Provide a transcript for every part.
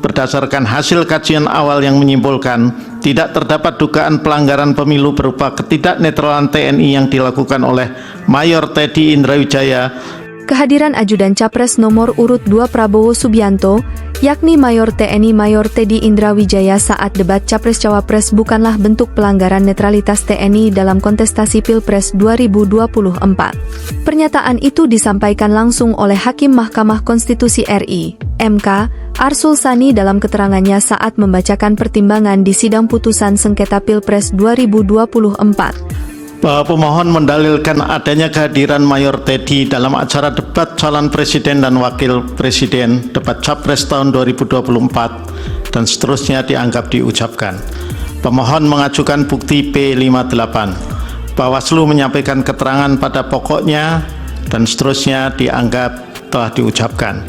berdasarkan hasil kajian awal yang menyimpulkan tidak terdapat dugaan pelanggaran pemilu berupa ketidaknetralan TNI yang dilakukan oleh Mayor Teddy Indrawijaya. Kehadiran ajudan Capres nomor urut 2 Prabowo Subianto, yakni Mayor TNI Mayor Teddy Indrawijaya saat debat Capres-Cawapres bukanlah bentuk pelanggaran netralitas TNI dalam kontestasi Pilpres 2024. Pernyataan itu disampaikan langsung oleh Hakim Mahkamah Konstitusi RI, MK, Arsul Sani dalam keterangannya saat membacakan pertimbangan di sidang putusan sengketa Pilpres 2024. Bahwa pemohon mendalilkan adanya kehadiran Mayor Teddy dalam acara debat calon presiden dan wakil presiden debat Capres tahun 2024 dan seterusnya dianggap diucapkan. Pemohon mengajukan bukti P58. Bawaslu menyampaikan keterangan pada pokoknya dan seterusnya dianggap telah diucapkan.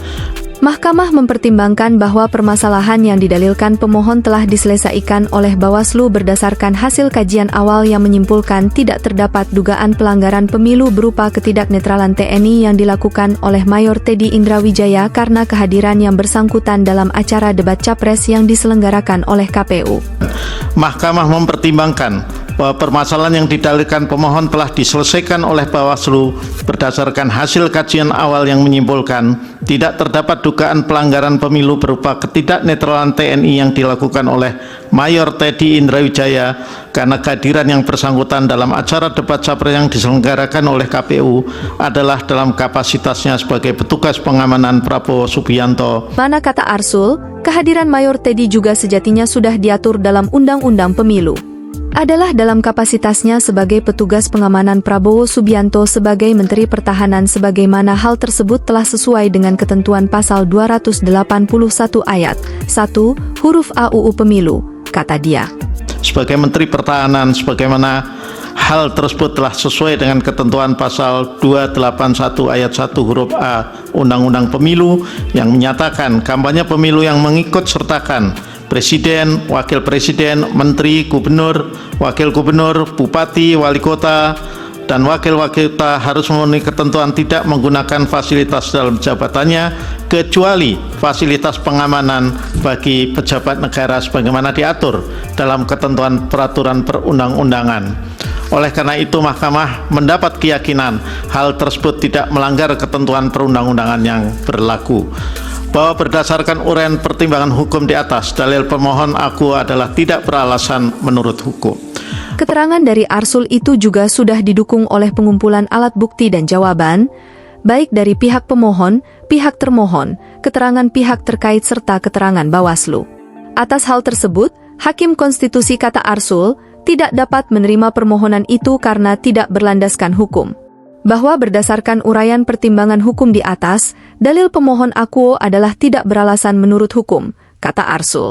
Mahkamah mempertimbangkan bahwa permasalahan yang didalilkan pemohon telah diselesaikan oleh Bawaslu berdasarkan hasil kajian awal yang menyimpulkan tidak terdapat dugaan pelanggaran pemilu berupa ketidaknetralan TNI yang dilakukan oleh Mayor Teddy Indrawijaya karena kehadiran yang bersangkutan dalam acara debat Capres yang diselenggarakan oleh KPU. Mahkamah mempertimbangkan bahwa permasalahan yang didalilkan pemohon telah diselesaikan oleh Bawaslu berdasarkan hasil kajian awal yang menyimpulkan tidak terdapat dugaan pelanggaran pemilu berupa ketidaknetralan TNI yang dilakukan oleh Mayor Teddy Indrawijaya karena kehadiran yang bersangkutan dalam acara debat Capres yang diselenggarakan oleh KPU adalah dalam kapasitasnya sebagai petugas pengamanan Prabowo Subianto. Mana kata Arsul, kehadiran Mayor Teddy juga sejatinya sudah diatur dalam Undang-Undang Pemilu. Adalah dalam kapasitasnya sebagai petugas pengamanan Prabowo Subianto sebagai Menteri Pertahanan sebagaimana hal tersebut telah sesuai dengan ketentuan pasal 281 ayat 1 huruf A UU Pemilu, kata dia. Sebagai Menteri Pertahanan sebagaimana hal tersebut telah sesuai dengan ketentuan pasal 281 ayat 1 huruf A Undang-Undang Pemilu yang menyatakan kampanye pemilu yang mengikut sertakan Presiden, Wakil Presiden, Menteri, Gubernur, Wakil Gubernur, Bupati, Wali Kota, dan Wakil-Wakil Kota harus memenuhi ketentuan tidak menggunakan fasilitas dalam jabatannya kecuali fasilitas pengamanan bagi pejabat negara sebagaimana diatur dalam ketentuan peraturan perundang-undangan. Oleh karena itu, Mahkamah mendapat keyakinan hal tersebut tidak melanggar ketentuan perundang-undangan yang berlaku. Bahwa berdasarkan uraian pertimbangan hukum di atas, dalil pemohon aku adalah tidak beralasan menurut hukum. Keterangan dari Arsul itu juga sudah didukung oleh pengumpulan alat bukti dan jawaban, baik dari pihak pemohon, pihak termohon, keterangan pihak terkait serta keterangan Bawaslu. Atas hal tersebut, Hakim Konstitusi kata Arsul tidak dapat menerima permohonan itu karena tidak berlandaskan hukum. Bahwa berdasarkan uraian pertimbangan hukum di atas, dalil pemohon akuo adalah tidak beralasan menurut hukum, kata Arsul.